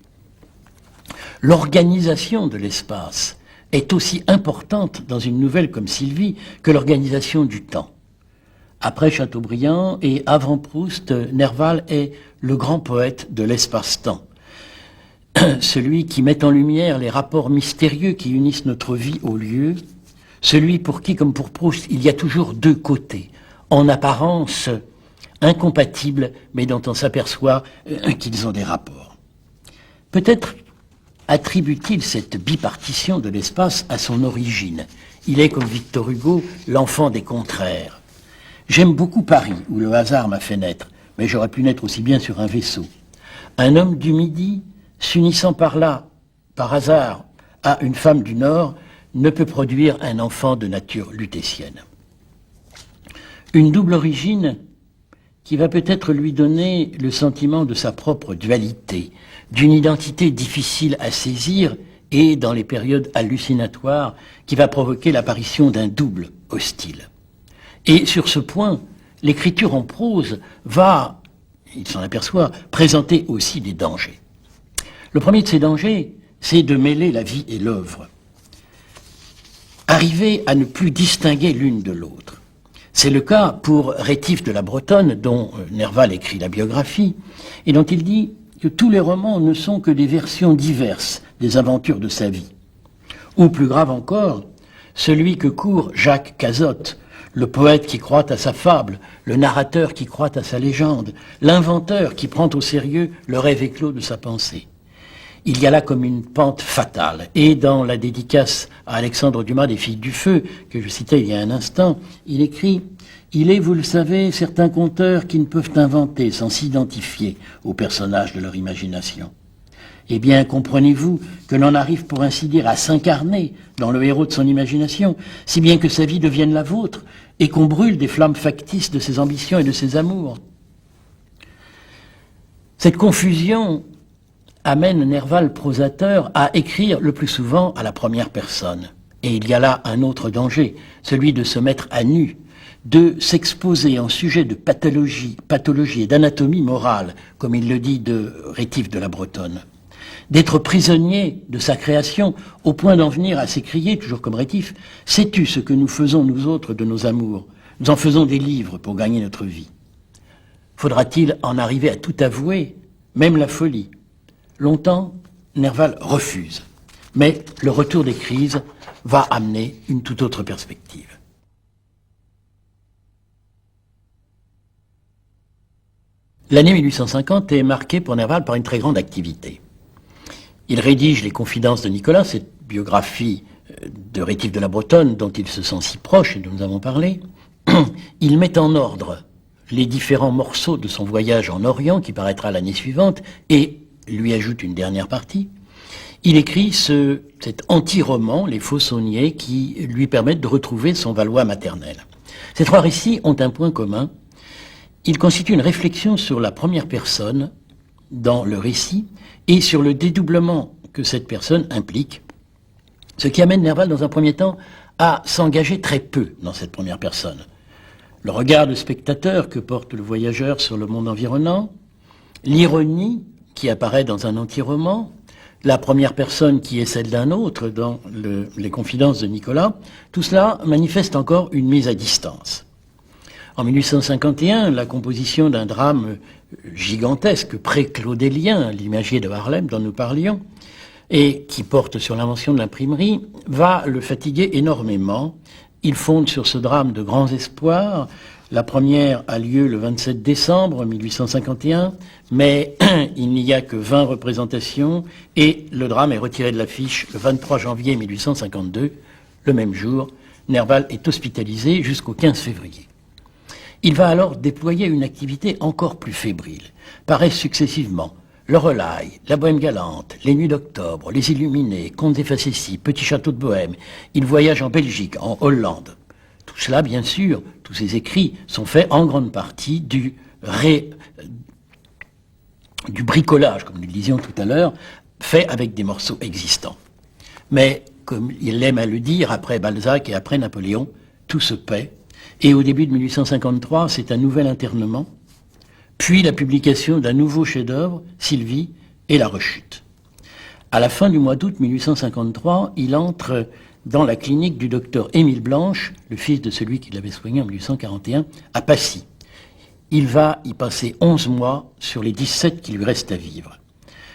Speaker 1: L'organisation de l'espace est aussi importante dans une nouvelle comme Sylvie que l'organisation du temps. Après Chateaubriand et avant Proust, Nerval est le grand poète de l'espace-temps. Celui qui met en lumière les rapports mystérieux qui unissent notre vie au lieu, celui pour qui, comme pour Proust, il y a toujours deux côtés, en apparence incompatibles, mais dont on s'aperçoit qu'ils ont des rapports. Peut-être attribue-t-il cette bipartition de l'espace à son origine. Il est, comme Victor Hugo, l'enfant des contraires. J'aime beaucoup Paris, où le hasard m'a fait naître, mais j'aurais pu naître aussi bien sur un vaisseau. Un homme du Midi, s'unissant par là, par hasard, à une femme du Nord, ne peut produire un enfant de nature lutétienne. Une double origine qui va peut-être lui donner le sentiment de sa propre dualité, d'une identité difficile à saisir et, dans les périodes hallucinatoires, qui va provoquer l'apparition d'un double hostile. Et sur ce point, l'écriture en prose va, il s'en aperçoit, présenter aussi des dangers. Le premier de ces dangers, c'est de mêler la vie et l'œuvre. Arriver à ne plus distinguer l'une de l'autre. C'est le cas pour Rétif de la Bretonne, dont Nerval écrit la biographie, et dont il dit que tous les romans ne sont que des versions diverses des aventures de sa vie. Ou plus grave encore, celui que court Jacques Cazotte, le poète qui croit à sa fable, le narrateur qui croit à sa légende, l'inventeur qui prend au sérieux le rêve éclos de sa pensée. Il y a là comme une pente fatale. Et dans la dédicace à Alexandre Dumas des Filles du Feu, que je citais il y a un instant, il écrit « Il est, vous le savez, certains conteurs qui ne peuvent inventer sans s'identifier aux personnages de leur imagination. Eh bien, comprenez-vous que l'on arrive pour ainsi dire à s'incarner dans le héros de son imagination, si bien que sa vie devienne la vôtre, et qu'on brûle des flammes factices de ses ambitions et de ses amours. » Cette confusion amène Nerval, prosateur, à écrire le plus souvent à la première personne. Et il y a là un autre danger, celui de se mettre à nu, de s'exposer en sujet de pathologie et d'anatomie morale, comme il le dit de Rétif de la Bretonne. D'être prisonnier de sa création, au point d'en venir à s'écrier, toujours comme Rétif, « Sais-tu ce que nous faisons, nous autres, de nos amours? Nous en faisons des livres pour gagner notre vie. » Faudra-t-il en arriver à tout avouer, même la folie? Longtemps, Nerval refuse. Mais le retour des crises va amener une toute autre perspective. L'année 1850 est marquée pour Nerval par une très grande activité. Il rédige Les Confidences de Nicolas, cette biographie de Rétif de la Bretonne dont il se sent si proche et dont nous avons parlé. Il met en ordre les différents morceaux de son voyage en Orient qui paraîtra l'année suivante et lui ajoute une dernière partie. Il écrit cet anti-roman, Les Faux Sauniers, qui lui permettent de retrouver son Valois maternel. Ces trois récits ont un point commun. Ils constituent une réflexion sur la première personne dans le récit et sur le dédoublement que cette personne implique, ce qui amène Nerval, dans un premier temps, à s'engager très peu dans cette première personne. Le regard de spectateur que porte le voyageur sur le monde environnant, l'ironie qui apparaît dans un anti-roman, la première personne qui est celle d'un autre dans Les Confidences de Nicolas, tout cela manifeste encore une mise à distance. En 1851, la composition d'un drame gigantesque, pré-claudélien, l'imagier de Harlem dont nous parlions, et qui porte sur l'invention de l'imprimerie, va le fatiguer énormément. Il fonde sur ce drame de grands espoirs. La première a lieu le 27 décembre 1851, mais il n'y a que 20 représentations et le drame est retiré de l'affiche le 23 janvier 1852. Le même jour, Nerval est hospitalisé jusqu'au 15 février. Il va alors déployer une activité encore plus fébrile. Paraissent successivement Loreley, La Bohème galante, Les Nuits d'octobre, Les Illuminés, Contes des Facéties, Petit château de Bohème. Il voyage en Belgique, en Hollande. Tout cela, bien sûr, tous ces écrits sont faits en grande partie du bricolage, comme nous le disions tout à l'heure, fait avec des morceaux existants. Mais, comme il aime à le dire, après Balzac et après Napoléon, tout se paie. Et au début de 1853, c'est un nouvel internement, puis la publication d'un nouveau chef-d'œuvre, Sylvie, et la rechute. À la fin du mois d'août 1853, il entre dans la clinique du docteur Émile Blanche, le fils de celui qui l'avait soigné en 1841, à Passy. Il va y passer 11 mois sur les 17 qui lui restent à vivre.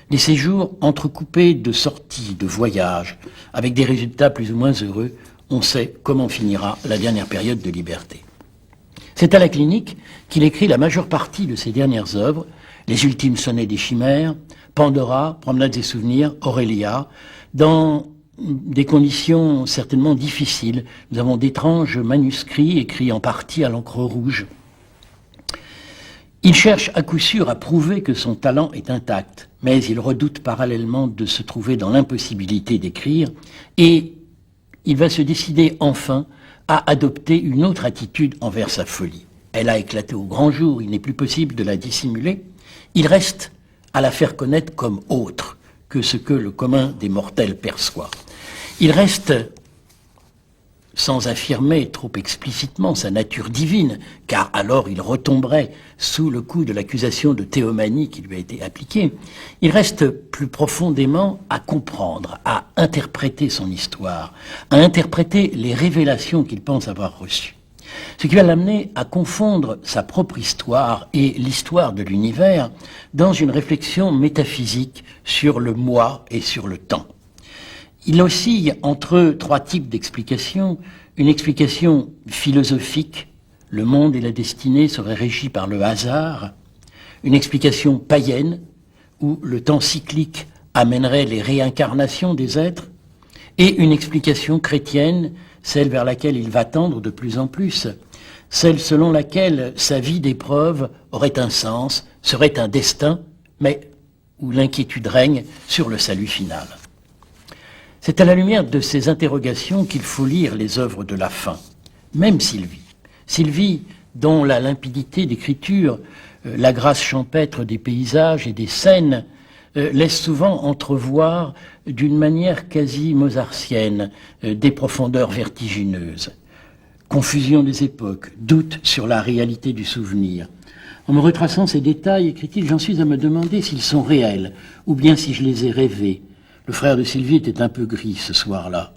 Speaker 1: Des séjours entrecoupés de sorties, de voyages, avec des résultats plus ou moins heureux, on sait comment finira la dernière période de liberté. C'est à la clinique qu'il écrit la majeure partie de ses dernières œuvres, Les ultimes sonnets des chimères, Pandora, Promenades et souvenirs, Aurélia, dans des conditions certainement difficiles. Nous avons d'étranges manuscrits écrits en partie à l'encre rouge. Il cherche à coup sûr à prouver que son talent est intact, mais il redoute parallèlement de se trouver dans l'impossibilité d'écrire, et il va se décider enfin à adopter une autre attitude envers sa folie. Elle a éclaté au grand jour, il n'est plus possible de la dissimuler. Il reste à la faire connaître comme autre que ce que le commun des mortels perçoit. Il reste, sans affirmer trop explicitement sa nature divine, car alors il retomberait sous le coup de l'accusation de théomanie qui lui a été appliquée, il reste plus profondément à comprendre, à interpréter son histoire, à interpréter les révélations qu'il pense avoir reçues. Ce qui va l'amener à confondre sa propre histoire et l'histoire de l'univers dans une réflexion métaphysique sur le moi et sur le temps. Il oscille entre trois types d'explications. Une explication philosophique, le monde et la destinée seraient régis par le hasard. Une explication païenne, où le temps cyclique amènerait les réincarnations des êtres. Et une explication chrétienne, celle vers laquelle il va tendre de plus en plus, celle selon laquelle sa vie d'épreuve aurait un sens, serait un destin, mais où l'inquiétude règne sur le salut final. C'est à la lumière de ces interrogations qu'il faut lire les œuvres de la fin, même Sylvie. Sylvie, dont la limpidité d'écriture, la grâce champêtre des paysages et des scènes laisse souvent entrevoir d'une manière quasi mozartienne des profondeurs vertigineuses. Confusion des époques, doute sur la réalité du souvenir. En me retraçant ces détails, écrit-il, j'en suis à me demander s'ils sont réels, ou bien si je les ai rêvés. Le frère de Sylvie était un peu gris ce soir-là.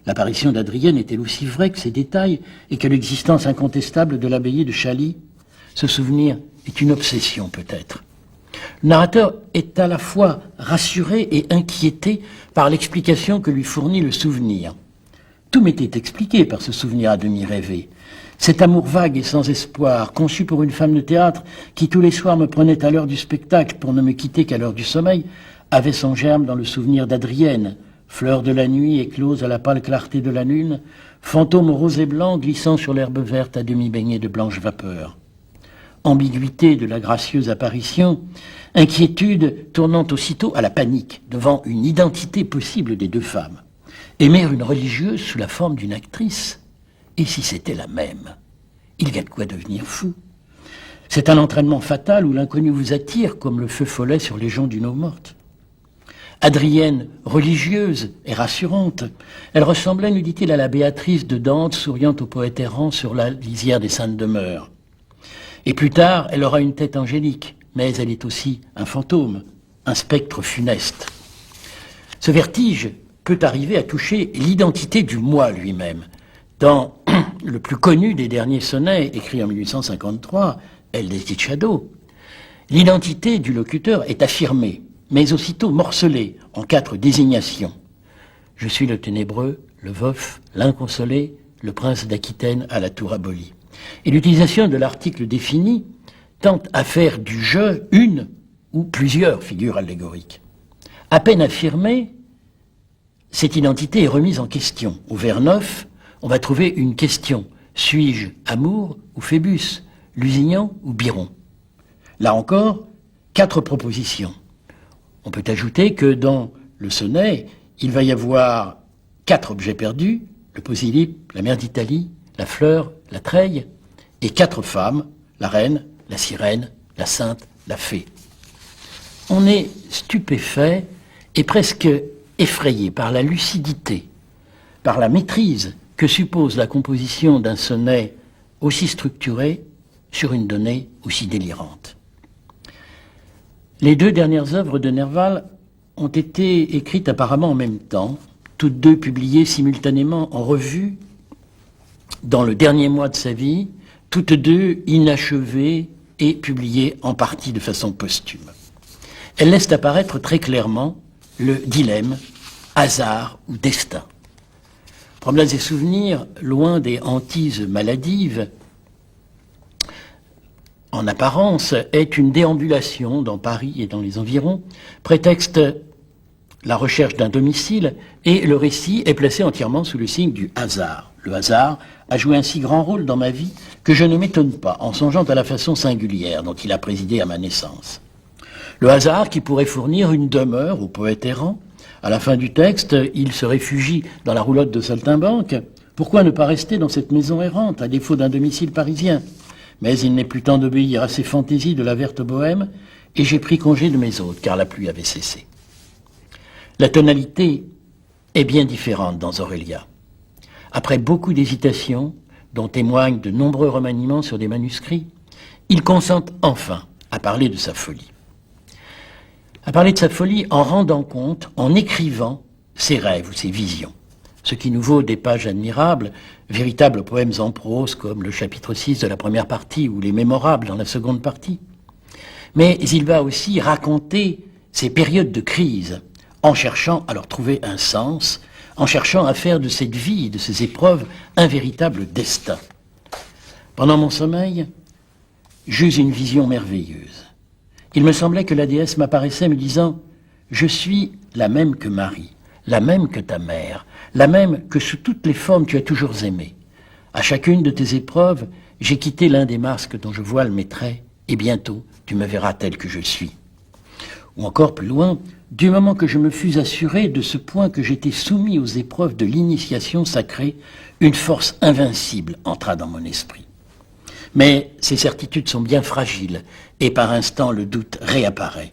Speaker 1: L'apparition d'Adrienne est-elle aussi vraie que ces détails et que l'existence incontestable de l'abbaye de Chaly? Ce souvenir est une obsession peut-être. Le narrateur est à la fois rassuré et inquiété par l'explication que lui fournit le souvenir. Tout m'était expliqué par ce souvenir à demi rêvé. Cet amour vague et sans espoir, conçu pour une femme de théâtre qui tous les soirs me prenait à l'heure du spectacle pour ne me quitter qu'à l'heure du sommeil, avait son germe dans le souvenir d'Adrienne, fleur de la nuit éclose à la pâle clarté de la lune, fantôme rose et blanc glissant sur l'herbe verte à demi baignée de blanche vapeur. Ambiguïté de la gracieuse apparition, inquiétude tournant aussitôt à la panique devant une identité possible des deux femmes. Aimer une religieuse sous la forme d'une actrice, et si c'était la même? Il y a de quoi devenir fou. C'est un entraînement fatal où l'inconnu vous attire comme le feu follet sur les joncs d'une eau morte. Adrienne, religieuse et rassurante, elle ressemblait, nous dit-il, à la Béatrice de Dante souriant au poète errant sur la lisière des saintes demeures. Et plus tard, elle aura une tête angélique, mais elle est aussi un fantôme, un spectre funeste. Ce vertige peut arriver à toucher l'identité du moi lui-même. Dans le plus connu des derniers sonnets, écrit en 1853, El Desdichado, l'identité du locuteur est affirmée, mais aussitôt morcelée en 4 désignations. Je suis le ténébreux, le veuf, l'inconsolé, le prince d'Aquitaine à la tour abolie. Et l'utilisation de l'article défini tente à faire du je une ou plusieurs figures allégoriques. À peine affirmée, cette identité est remise en question. Au vers 9, on va trouver une question. Suis-je amour ou Phébus? Lusignan ou Biron? Là encore, 4 propositions. On peut ajouter que dans le sonnet, il va y avoir 4 objets perdus, le Posillipe, la mer d'Italie, la fleur, la treille, et 4 femmes, la reine, la sirène, la sainte, la fée. On est stupéfait et presque effrayé par la lucidité, par la maîtrise que suppose la composition d'un sonnet aussi structuré sur une donnée aussi délirante. Les 2 dernières œuvres de Nerval ont été écrites apparemment en même temps, toutes 2 publiées simultanément en revue dans le dernier mois de sa vie, toutes 2 inachevées et publiées en partie de façon posthume. Elles laissent apparaître très clairement le dilemme, hasard ou destin. Promenades et souvenirs, loin des hantises maladives, en apparence, est une déambulation dans Paris et dans les environs, prétexte la recherche d'un domicile, et le récit est placé entièrement sous le signe du hasard. Le hasard a joué un si grand rôle dans ma vie que je ne m'étonne pas en songeant à la façon singulière dont il a présidé à ma naissance. Le hasard qui pourrait fournir une demeure au poète errant. À la fin du texte, il se réfugie dans la roulotte de saltimbanque. Pourquoi ne pas rester dans cette maison errante, à défaut d'un domicile parisien? Mais il n'est plus temps d'obéir à ces fantaisies de la verte bohème, et j'ai pris congé de mes hôtes, car la pluie avait cessé. La tonalité est bien différente dans Aurélia. Après beaucoup d'hésitations, dont témoignent de nombreux remaniements sur des manuscrits, il consent enfin à parler de sa folie. À parler de sa folie en rendant compte, en écrivant ses rêves ou ses visions. Ce qui nous vaut des pages admirables, véritables poèmes en prose comme le chapitre 6 de la première partie ou les mémorables dans la seconde partie. Mais il va aussi raconter ces périodes de crise en cherchant à leur trouver un sens, en cherchant à faire de cette vie, de ces épreuves, un véritable destin. Pendant mon sommeil, j'eus une vision merveilleuse. Il me semblait que la déesse m'apparaissait me disant « Je suis la même que Marie, la même que ta mère, la même que sous toutes les formes tu as toujours aimé. À chacune de tes épreuves, j'ai quitté l'un des masques dont je voile mes traits, et bientôt tu me verras tel que je suis. » Ou encore plus loin, du moment que je me fus assuré de ce point que j'étais soumis aux épreuves de l'initiation sacrée, une force invincible entra dans mon esprit. Mais ces certitudes sont bien fragiles, et par instants le doute réapparaît.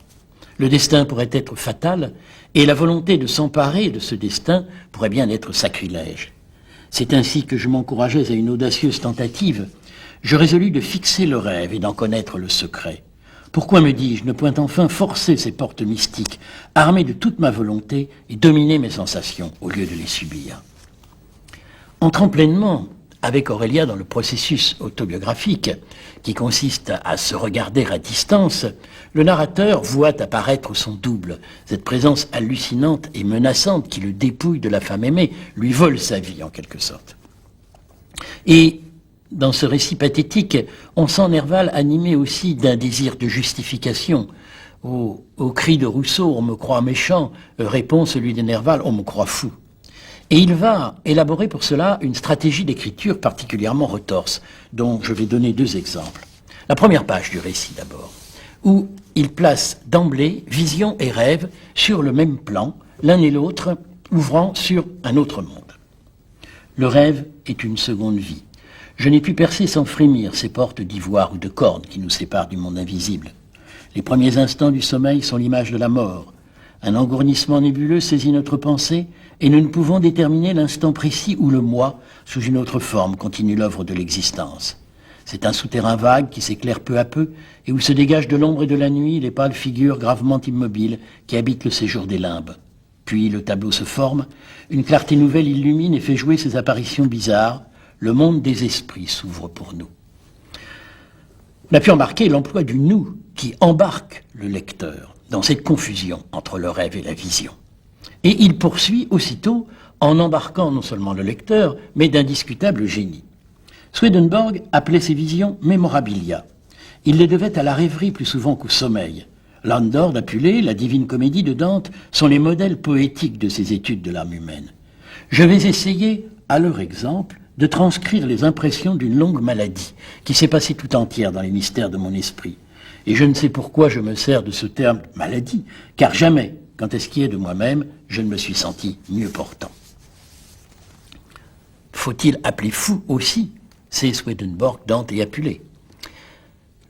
Speaker 1: Le destin pourrait être fatal, et la volonté de s'emparer de ce destin pourrait bien être sacrilège. C'est ainsi que je m'encourageais à une audacieuse tentative. Je résolus de fixer le rêve et d'en connaître le secret. Pourquoi, me dis-je, ne point enfin forcer ces portes mystiques, armer de toute ma volonté et dominer mes sensations au lieu de les subir? Entrant pleinement avec Aurélia dans le processus autobiographique qui consiste à se regarder à distance, le narrateur voit apparaître son double, cette présence hallucinante et menaçante qui le dépouille de la femme aimée, lui vole sa vie en quelque sorte. Et dans ce récit pathétique, on sent Nerval animé aussi d'un désir de justification. Au cri de Rousseau, on me croit méchant, répond celui de Nerval, on me croit fou. Et il va élaborer pour cela une stratégie d'écriture particulièrement retorse, dont je vais donner 2 exemples. La première page du récit d'abord, où il place d'emblée vision et rêve sur le même plan, l'un et l'autre ouvrant sur un autre monde. Le rêve est une seconde vie. Je n'ai pu percer sans frémir ces portes d'ivoire ou de cordes qui nous séparent du monde invisible. Les premiers instants du sommeil sont l'image de la mort. Un engourdissement nébuleux saisit notre pensée et nous ne pouvons déterminer l'instant précis où le moi, sous une autre forme, continue l'œuvre de l'existence. C'est un souterrain vague qui s'éclaire peu à peu et où se dégagent de l'ombre et de la nuit les pâles figures gravement immobiles qui habitent le séjour des limbes. Puis le tableau se forme, une clarté nouvelle illumine et fait jouer ces apparitions bizarres. Le monde des esprits s'ouvre pour nous. On a pu remarquer l'emploi du « nous » qui embarque le lecteur dans cette confusion entre le rêve et la vision. Et il poursuit aussitôt en embarquant non seulement le lecteur, mais d'indiscutables génies. Swedenborg appelait ces visions « mémorabilia ». Il les devait à la rêverie plus souvent qu'au sommeil. Landor d'Apulée, la Divine Comédie de Dante sont les modèles poétiques de ces études de l'âme humaine. Je vais essayer, à leur exemple, de transcrire les impressions d'une longue maladie qui s'est passée tout entière dans les mystères de mon esprit. Et je ne sais pourquoi je me sers de ce terme maladie, car jamais, quand est-ce qui est de moi-même, je ne me suis senti mieux portant. Faut-il appeler fou aussi? C'est Swedenborg, Dante et Apulée.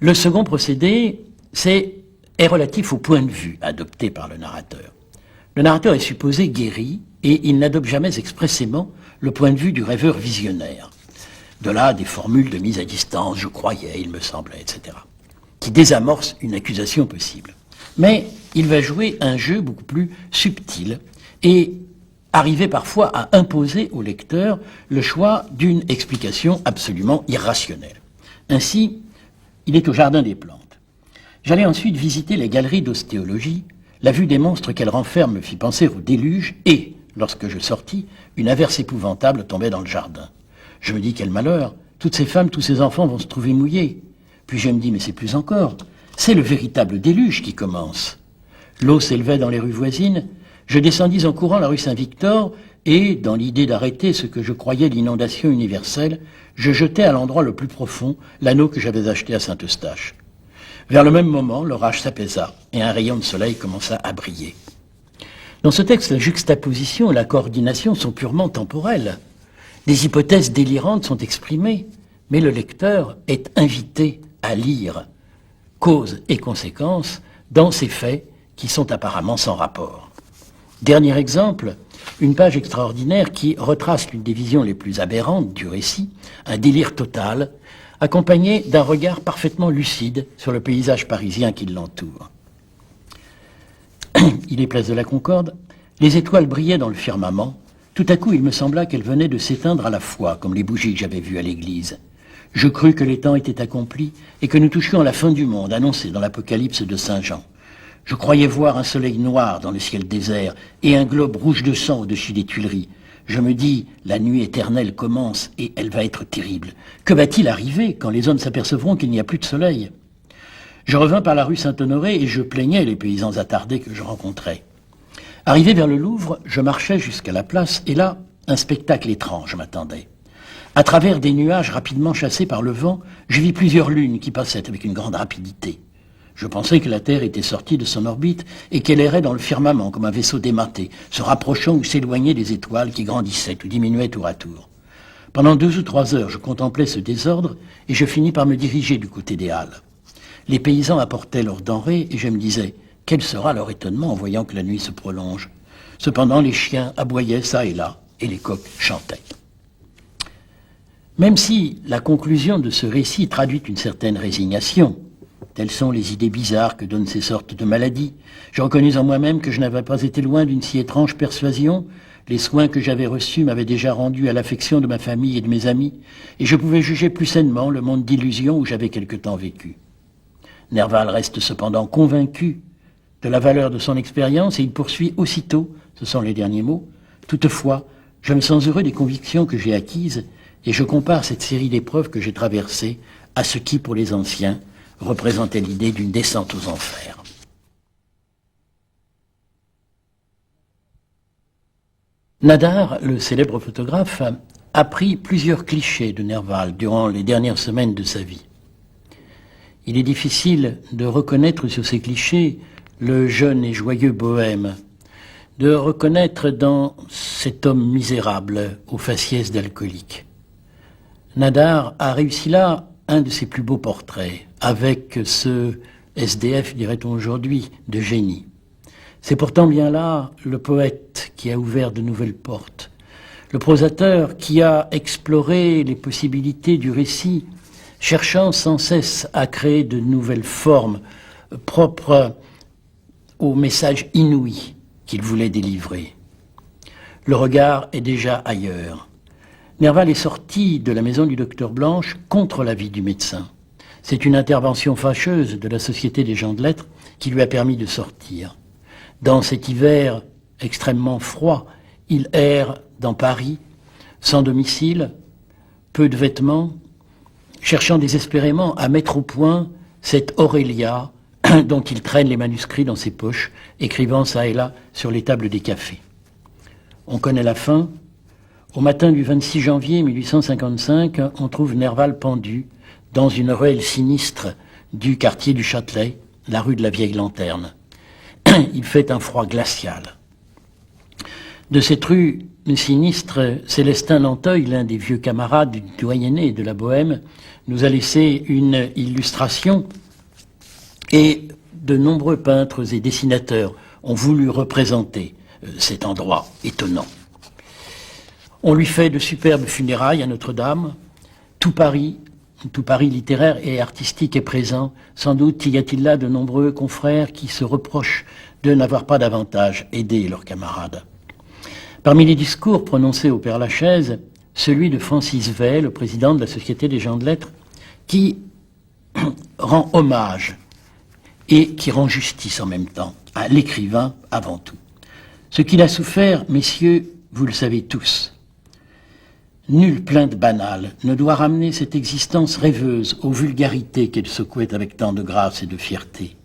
Speaker 1: Le second procédé est relatif au point de vue adopté par le narrateur. Le narrateur est supposé guéri et il n'adopte jamais expressément le point de vue du rêveur visionnaire. De là, des formules de mise à distance, je croyais, il me semblait, etc., qui désamorcent une accusation possible. Mais il va jouer un jeu beaucoup plus subtil et arriver parfois à imposer au lecteur le choix d'une explication absolument irrationnelle. Ainsi, il est au Jardin des Plantes. J'allais ensuite visiter les galeries d'ostéologie. La vue des monstres qu'elles renferment me fit penser au déluge et, lorsque je sortis, une averse épouvantable tombait dans le jardin. Je me dis, quel malheur, toutes ces femmes, tous ces enfants vont se trouver mouillés. Puis je me dis, mais c'est plus encore, c'est le véritable déluge qui commence. L'eau s'élevait dans les rues voisines, je descendis en courant la rue Saint-Victor et, dans l'idée d'arrêter ce que je croyais l'inondation universelle, je jetai à l'endroit le plus profond l'anneau que j'avais acheté à Saint-Eustache. Vers le même moment, l'orage s'apaisa et un rayon de soleil commença à briller. Dans ce texte, la juxtaposition et la coordination sont purement temporelles. Des hypothèses délirantes sont exprimées, mais le lecteur est invité à lire causes et conséquences dans ces faits qui sont apparemment sans rapport. Dernier exemple, une page extraordinaire qui retrace l'une des visions les plus aberrantes du récit, un délire total, accompagné d'un regard parfaitement lucide sur le paysage parisien qui l'entoure. Il est place de la Concorde, les étoiles brillaient dans le firmament. Tout à coup, il me sembla qu'elles venaient de s'éteindre à la fois, comme les bougies que j'avais vues à l'église. Je crus que les temps étaient accomplis et que nous touchions à la fin du monde, annoncée dans l'Apocalypse de Saint Jean. Je croyais voir un soleil noir dans le ciel désert et un globe rouge de sang au-dessus des Tuileries. Je me dis, la nuit éternelle commence et elle va être terrible. Que va-t-il arriver quand les hommes s'apercevront qu'il n'y a plus de soleil? Je revins par la rue Saint-Honoré et je plaignais les paysans attardés que je rencontrais. Arrivé vers le Louvre, je marchais jusqu'à la place et là, un spectacle étrange m'attendait. À travers des nuages rapidement chassés par le vent, je vis plusieurs lunes qui passaient avec une grande rapidité. Je pensais que la Terre était sortie de son orbite et qu'elle errait dans le firmament comme un vaisseau dématé, se rapprochant ou s'éloignait des étoiles qui grandissaient ou diminuaient tour à tour. Pendant 2 ou 3 heures, je contemplais ce désordre et je finis par me diriger du côté des Halles. Les paysans apportaient leurs denrées et je me disais, quel sera leur étonnement en voyant que la nuit se prolonge. Cependant, les chiens aboyaient ça et là et les coqs chantaient. Même si la conclusion de ce récit traduit une certaine résignation, telles sont les idées bizarres que donnent ces sortes de maladies, je reconnus en moi-même que je n'avais pas été loin d'une si étrange persuasion. Les soins que j'avais reçus m'avaient déjà rendu à l'affection de ma famille et de mes amis, et je pouvais juger plus sainement le monde d'illusions où j'avais quelque temps vécu. Nerval reste cependant convaincu de la valeur de son expérience et il poursuit aussitôt, ce sont les derniers mots, toutefois, je me sens heureux des convictions que j'ai acquises et je compare cette série d'épreuves que j'ai traversées à ce qui, pour les anciens, représentait l'idée d'une descente aux enfers. Nadar, le célèbre photographe, a pris plusieurs clichés de Nerval durant les dernières semaines de sa vie. Il est difficile de reconnaître sur ces clichés le jeune et joyeux bohème, de reconnaître dans cet homme misérable aux faciès d'alcoolique. Nadar a réussi là un de ses plus beaux portraits, avec ce SDF, dirait-on aujourd'hui, de génie. C'est pourtant bien là le poète qui a ouvert de nouvelles portes, le prosateur qui a exploré les possibilités du récit, cherchant sans cesse à créer de nouvelles formes propres au message inouï qu'il voulait délivrer. Le regard est déjà ailleurs. Nerval est sorti de la maison du docteur Blanche contre l'avis du médecin. C'est une intervention fâcheuse de la Société des gens de lettres qui lui a permis de sortir. Dans cet hiver extrêmement froid, il erre dans Paris, sans domicile, peu de vêtements, cherchant désespérément à mettre au point cette Aurélia dont il traîne les manuscrits dans ses poches, écrivant ça et là sur les tables des cafés. On connaît la fin. Au matin du 26 janvier 1855, on trouve Nerval pendu dans une ruelle sinistre du quartier du Châtelet, la rue de la Vieille Lanterne. Il fait un froid glacial. De cette rue sinistre, Célestin Nanteuil, l'un des vieux camarades du doyenné de la Bohème, nous a laissé une illustration, et de nombreux peintres et dessinateurs ont voulu représenter cet endroit étonnant. On lui fait de superbes funérailles à Notre-Dame. Tout Paris littéraire et artistique est présent. Sans doute y a-t-il là de nombreux confrères qui se reprochent de n'avoir pas davantage aidé leurs camarades. Parmi les discours prononcés au Père-Lachaise, celui de Francis Vey, le président de la Société des gens de lettres, qui rend hommage et qui rend justice en même temps à l'écrivain avant tout. Ce qu'il a souffert, messieurs, vous le savez tous. Nulle plainte banale ne doit ramener cette existence rêveuse aux vulgarités qu'elle secouait avec tant de grâce et de fierté.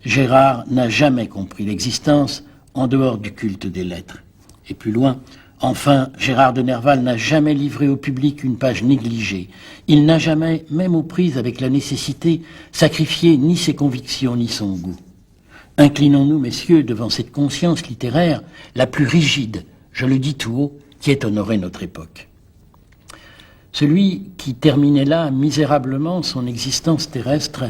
Speaker 1: Gérard n'a jamais compris l'existence en dehors du culte des lettres. Et plus loin, enfin, Gérard de Nerval n'a jamais livré au public une page négligée. Il n'a jamais, même aux prises avec la nécessité, sacrifié ni ses convictions ni son goût. Inclinons-nous, messieurs, devant cette conscience littéraire, la plus rigide, je le dis tout haut, qui ait honoré notre époque. Celui qui terminait là misérablement son existence terrestre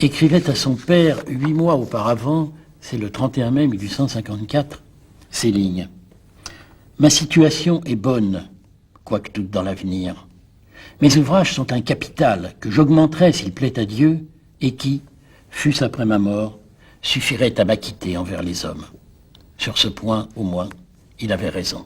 Speaker 1: écrivait à son père 8 mois auparavant, c'est le 31 mai 1854, ces lignes. « Ma situation est bonne, quoique toute dans l'avenir. Mes ouvrages sont un capital que j'augmenterai s'il plaît à Dieu et qui, fût-ce après ma mort, suffirait à m'acquitter envers les hommes. » Sur ce point, au moins, il avait raison.